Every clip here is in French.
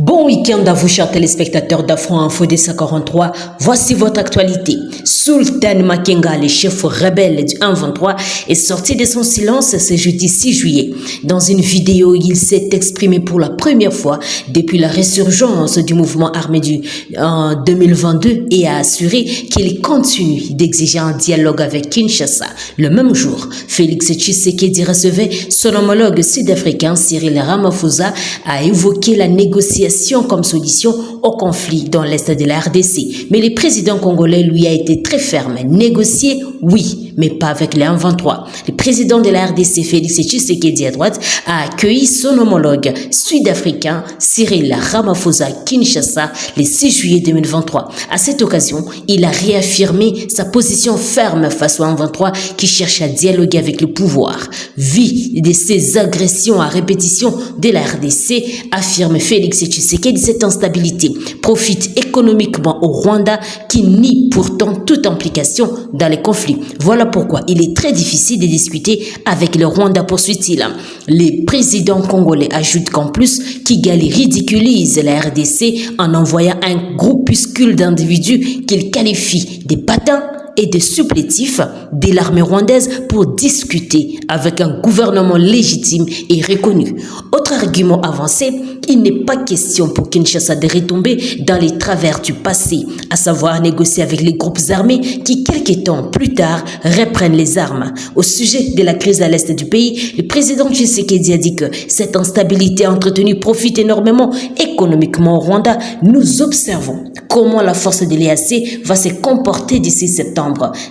Bon week-end à vous, chers téléspectateurs d'Afro Info DC43. Voici votre actualité. Sultan Makenga, le chef rebelle du 1-23, est sorti de son silence ce jeudi 6 juillet. Dans une vidéo, il s'est exprimé pour la première fois depuis la résurgence du mouvement armé en 2022 et a assuré qu'il continue d'exiger un dialogue avec Kinshasa. Le même jour, Félix Tshisekedi recevait son homologue sud-africain Cyril Ramaphosa, a évoqué la négociation comme solution au conflit dans l'est de la RDC. Mais le président congolais, lui, a été très ferme. Négocier, oui, mais pas avec les 1-23. Le président de la RDC, Félix Tshisekedi à droite, a accueilli son homologue sud-africain Cyril Ramaphosa à Kinshasa le 6 juillet 2023. À cette occasion, il a réaffirmé sa position ferme face aux 1-23 qui cherchent à dialoguer avec le pouvoir. Vu de ces agressions à répétition de la RDC, affirme Félix Tshisekedi, cette instabilité profite économiquement au Rwanda qui nie pourtant toute implication dans les conflits. Voilà pourquoi il est très difficile de discuter avec le Rwanda, poursuit-il. Le président congolais ajoute qu'en plus, Kigali ridiculise la RDC en envoyant un groupuscule d'individus qu'il qualifie de patins et de supplétifs de l'armée rwandaise pour discuter avec un gouvernement légitime et reconnu. Autre argument avancé, il n'est pas question pour Kinshasa de retomber dans les travers du passé, à savoir négocier avec les groupes armés qui, quelques temps plus tard, reprennent les armes. Au sujet de la crise à l'est du pays, le président Tshisekedi a dit que cette instabilité entretenue profite énormément économiquement au Rwanda. Nous observons comment la force de l'EAC va se comporter d'ici septembre.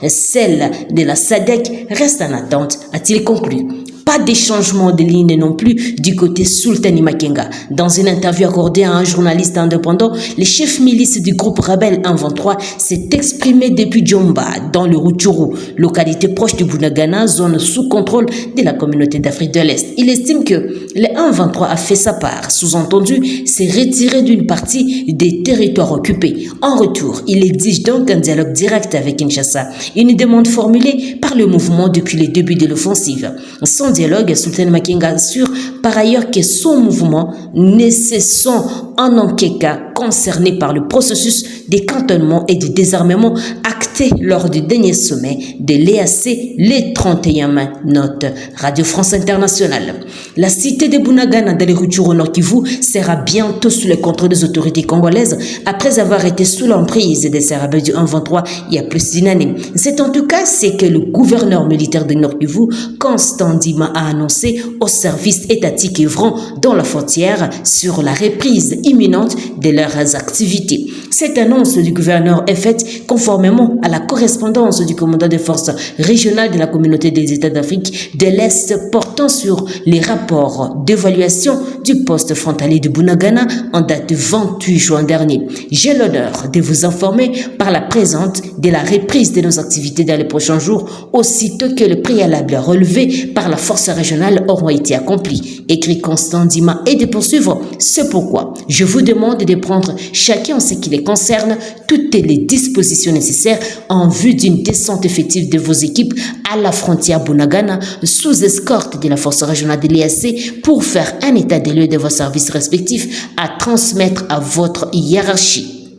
Celle de la SADC reste en attente, a-t-il conclu. Pas de changement de ligne non plus du côté Sultan Makenga. Dans une interview accordée à un journaliste indépendant, le chef milice du groupe rebelle 1-23 s'est exprimé depuis Djomba, dans le Rutshuru, localité proche du Bunagana, zone sous contrôle de la communauté d'Afrique de l'Est. Il estime que le 1-23 a fait sa part, sous-entendu, s'est retiré d'une partie des territoires occupés. En retour, il exige donc un dialogue direct avec Kinshasa, une demande formulée par le mouvement depuis le début de l'offensive. Sans dialogue, Sultan Makenga assure par ailleurs que son mouvement ne se sent en aucun cas concerné par le processus de cantonnement et de désarmement acté lors du dernier sommet de l'EAC le 31 mai, note Radio France Internationale. La cité de Bunagana dans les Rutshuru Nord Kivu sera bientôt sous le contrôle des autorités congolaises après avoir été sous l'emprise des rebelles du 1-23 il y a plus d'une année. C'est en tout cas ce que le gouverneur militaire de Nord Kivu, Constant Ndima, a annoncé aux services étatiques œuvrant dans la frontière sur la reprise imminente de leurs activités. Cette annonce du gouverneur est faite conformément à la correspondance du commandant des forces régionales de la communauté des États d'Afrique de l'Est portant sur les rapports d'évaluation du poste frontalier de Bunagana en date du 28 juin dernier. J'ai l'honneur de vous informer par la présente de la reprise de nos activités dans les prochains jours, aussitôt que le préalable relevé par la force régionale auront été accomplis, écrit Constant Ndima, et de poursuivre. C'est pourquoi je vous demande de prendre chacun en ce qui les concerne toutes les dispositions nécessaires en vue d'une descente effective de vos équipes à la frontière Bunagana sous escorte de la force régionale de l'EAC pour faire un état des lieux de vos services respectifs à transmettre à votre hiérarchie.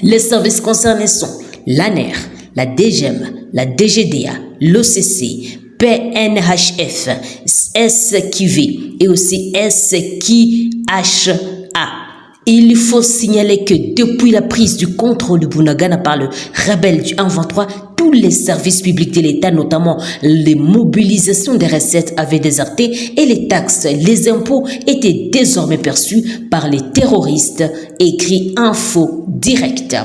Les services concernés sont l'ANER, la DGM, la DGDA, l'OCC, PNHF, SKV et aussi SKHA. Il faut signaler que depuis la prise du contrôle de Bunagana par le rebelle du 1-23, tous les services publics de l'État, notamment les mobilisations des recettes, avaient déserté et les taxes, les impôts étaient désormais perçus par les terroristes, écrit Info Direct.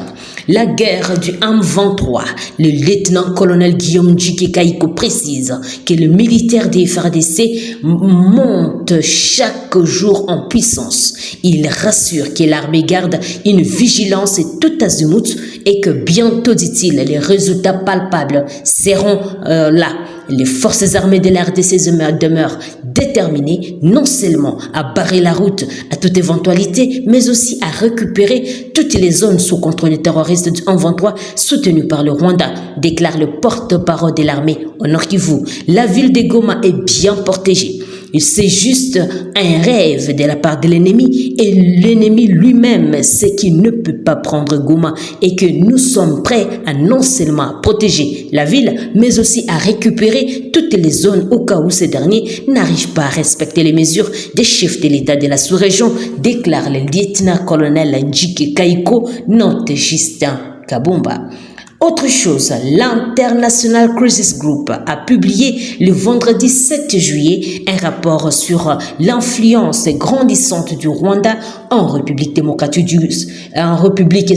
La guerre du 1-23, le lieutenant-colonel Guillaume Djike-Kaiko précise que le militaire des FARDC monte chaque jour en puissance. Il rassure que l'armée garde une vigilance tout azimut et que bientôt, dit-il, les résultats palpables seront là. Les forces armées de la RDC demeurent déterminées non seulement à barrer la route à toute éventualité, mais aussi à récupérer toutes les zones sous contrôle des terroristes du 1-23 soutenus par le Rwanda, déclare le porte-parole de l'armée au Nord Kivu. La ville de Goma est bien protégée. C'est juste un rêve de la part de l'ennemi et l'ennemi lui-même sait qu'il ne peut pas prendre Goma et que nous sommes prêts à non seulement protéger la ville, mais aussi à récupérer toutes les zones au cas où ces derniers n'arrivent pas à respecter les mesures des chefs de l'État de la sous-région, déclare le lieutenant-colonel Njike Kaiko, note Justin Kabumba. Autre chose, l'International Crisis Group a publié le vendredi 7 juillet un rapport sur l'influence grandissante du Rwanda en République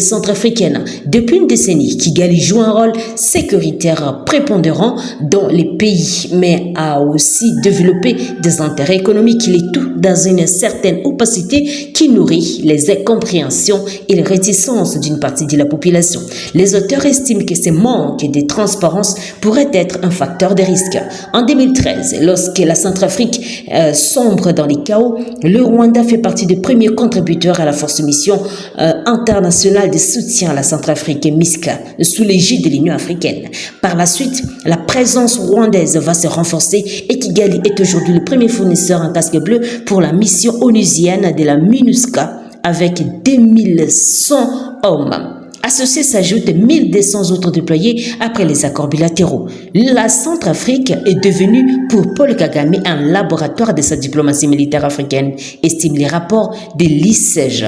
centrafricaine. Depuis une décennie, Kigali joue un rôle sécuritaire prépondérant dans les pays, mais a aussi développé des intérêts économiques, le tout dans une certaine opacité qui nourrit les incompréhensions et les réticences d'une partie de la population. Les auteurs estiment que ce manque de transparence pourrait être un facteur de risque. En 2013, lorsque la Centrafrique sombre dans les chaos, le Rwanda fait partie des premiers contributeurs à la force mission internationale de soutien à la Centrafrique, MISCA, sous l'égide de l'Union africaine. Par la suite, la présence rwandaise va se renforcer et Kigali est aujourd'hui le premier fournisseur en casque bleu pour la mission onusienne de la MINUSCA avec 2100 hommes. À ceci s'ajoutent 1200 autres déployés après les accords bilatéraux. La Centrafrique est devenue pour Paul Kagame un laboratoire de sa diplomatie militaire africaine, estiment les rapports de l'ICEJ.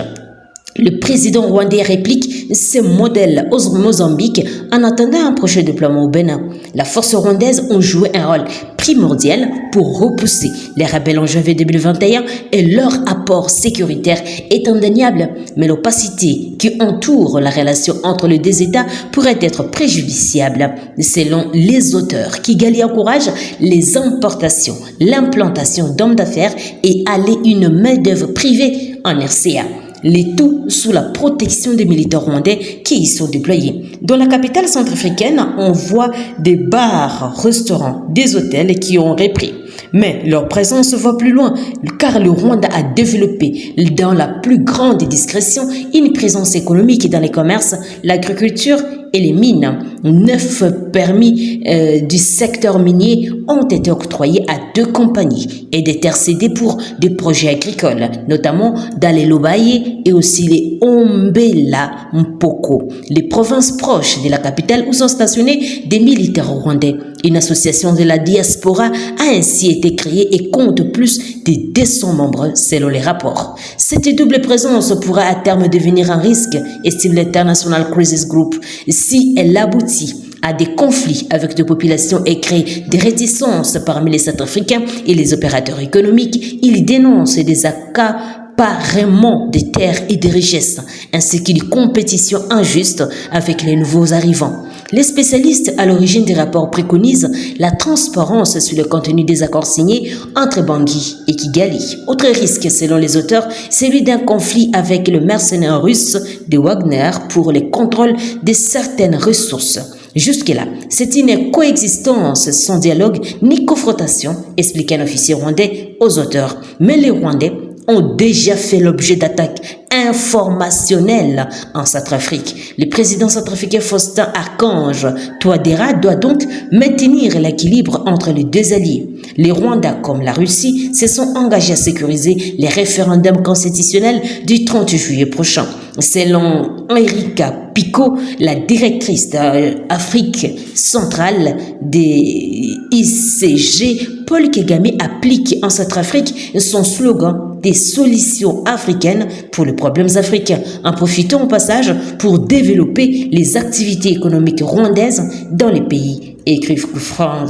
Le président rwandais réplique ce modèle au Mozambique en attendant un prochain déploiement au Bénin. La force rwandaise a joué un rôle primordial pour repousser les rebelles en janvier 2021 et leur apport sécuritaire est indéniable, mais l'opacité qui entoure la relation entre les deux États pourrait être préjudiciable. Selon les auteurs, Kigali encourage les importations, l'implantation d'hommes d'affaires et aller une main-d'œuvre privée en RCA. Les tout sous la protection des militaires rwandais qui y sont déployés. Dans la capitale centrafricaine, on voit des bars, restaurants, des hôtels qui ont repris. Mais leur présence va plus loin car le Rwanda a développé dans la plus grande discrétion une présence économique dans les commerces, l'agriculture et les mines. 9 permis du secteur minier ont été octroyés à 2 compagnies et des terres cédées pour des projets agricoles, notamment dans les Lobaye et aussi les Ombela Mpoko, les provinces proches de la capitale où sont stationnés des militaires rwandais. Une association de la diaspora a ainsi été créée et compte plus de 200 membres selon les rapports. Cette double présence pourra à terme devenir un risque, estime l'International Crisis Group, si elle aboutit à des conflits avec des populations et crée des réticences parmi les Centrafricains et les opérateurs économiques. Ils dénoncent des accaparements des terres et des richesses, ainsi qu'une compétition injuste avec les nouveaux arrivants. Les spécialistes à l'origine des rapports préconisent la transparence sur le contenu des accords signés entre Bangui et Kigali. Autre risque, selon les auteurs, celui d'un conflit avec le mercenaire russe de Wagner pour le contrôle de certaines ressources. Jusque-là, c'est une coexistence sans dialogue ni confrontation, explique un officier rwandais aux auteurs. Mais les Rwandais ont déjà fait l'objet d'attaques informationnelles en Centrafrique. Le président centrafricain Faustin Archange Touadéra doit donc maintenir l'équilibre entre les deux alliés. Les Rwandais comme la Russie se sont engagés à sécuriser les référendums constitutionnels du 30 juillet prochain. Selon Erika Pico, la directrice d'Afrique centrale des ICG, Paul Kagame applique en Centrafrique son slogan des solutions africaines pour les problèmes africains, en profitant au passage pour développer les activités économiques rwandaises dans les pays, écrit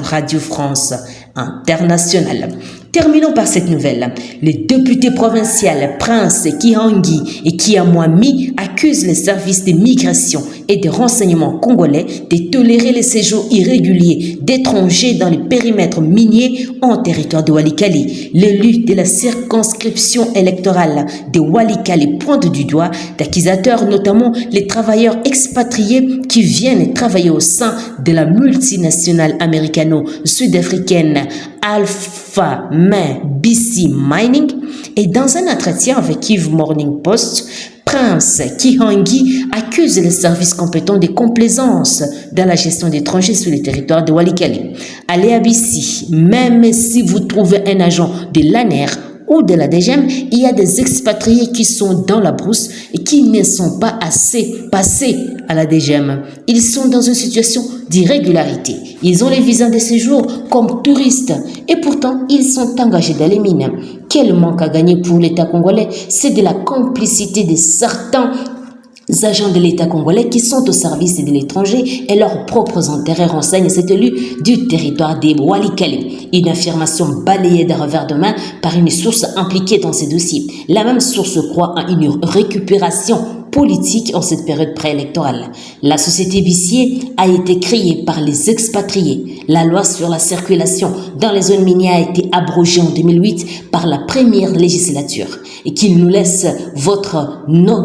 Radio France Internationale. Terminons par cette nouvelle. Les députés provinciaux Prince Kihangi et Kiamwami accusent les services de migration et de renseignement congolais de tolérer les séjours irréguliers d'étrangers dans les périmètres miniers en territoire de Walikale. L'élu de la circonscription électorale de Walikale pointe du doigt d'accusateurs, notamment les travailleurs expatriés qui viennent travailler au sein de la multinationale américano-sud-africaine Alpha Main BC Mining. Et dans un entretien avec Yves Morning Post, Prince Kihangui accuse les services compétents de complaisance dans la gestion d'étrangers sur le territoire de Walikale. Allez à Bissi, même si vous trouvez un agent de l'ANER ou de la DGM, il y a des expatriés qui sont dans la brousse et qui ne sont pas assez passés à la DGM. Ils sont dans une situation d'irrégularité. Ils ont les visas de séjour comme touristes et pourtant ils sont engagés dans les mines. Quel manque à gagner pour l'État congolais, c'est de la complicité de certains agents de l'État congolais qui sont au service de l'étranger et leurs propres intérêts, renseigne cet élu du territoire des Walikale. Une affirmation balayée d'un revers de main par une source impliquée dans ces dossiers. La même source croit à une récupération politique en cette période préélectorale. La société Bissier a été créée par les expatriés. La loi sur la circulation dans les zones minières a été abrogée en 2008 par la première législature et qu'il nous laisse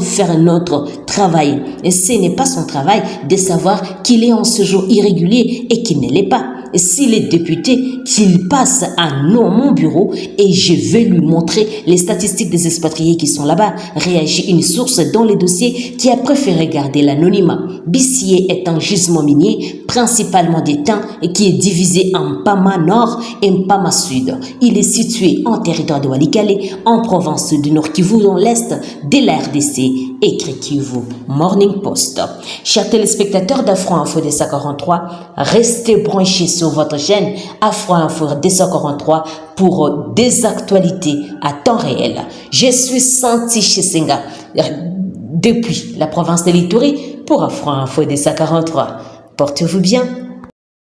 faire notre travail. Et ce n'est pas son travail de savoir qu'il est en séjour irrégulier et qu'il ne l'est pas. Et s'il est député, qu'il passe à mon bureau et je vais lui montrer les statistiques des expatriés qui sont là-bas. Réagit une source dans les dossiers qui a préféré garder l'anonymat. Bissier est un gisement minier, principalement d'étain et qui est divisé en Mpama Nord et Mpama Sud. Il est situé en territoire de Walikale, en province du Nord Kivu, dans l'est de la RDC, écrit Kivu Morning Post. Chers téléspectateurs d'Afro Info 243, restez branchés sur votre chaîne Afro Info 243 pour des actualités à temps réel. Je suis Santi Chisenga depuis la province de l'Ituri pour Afro Info 243. Portez-vous bien.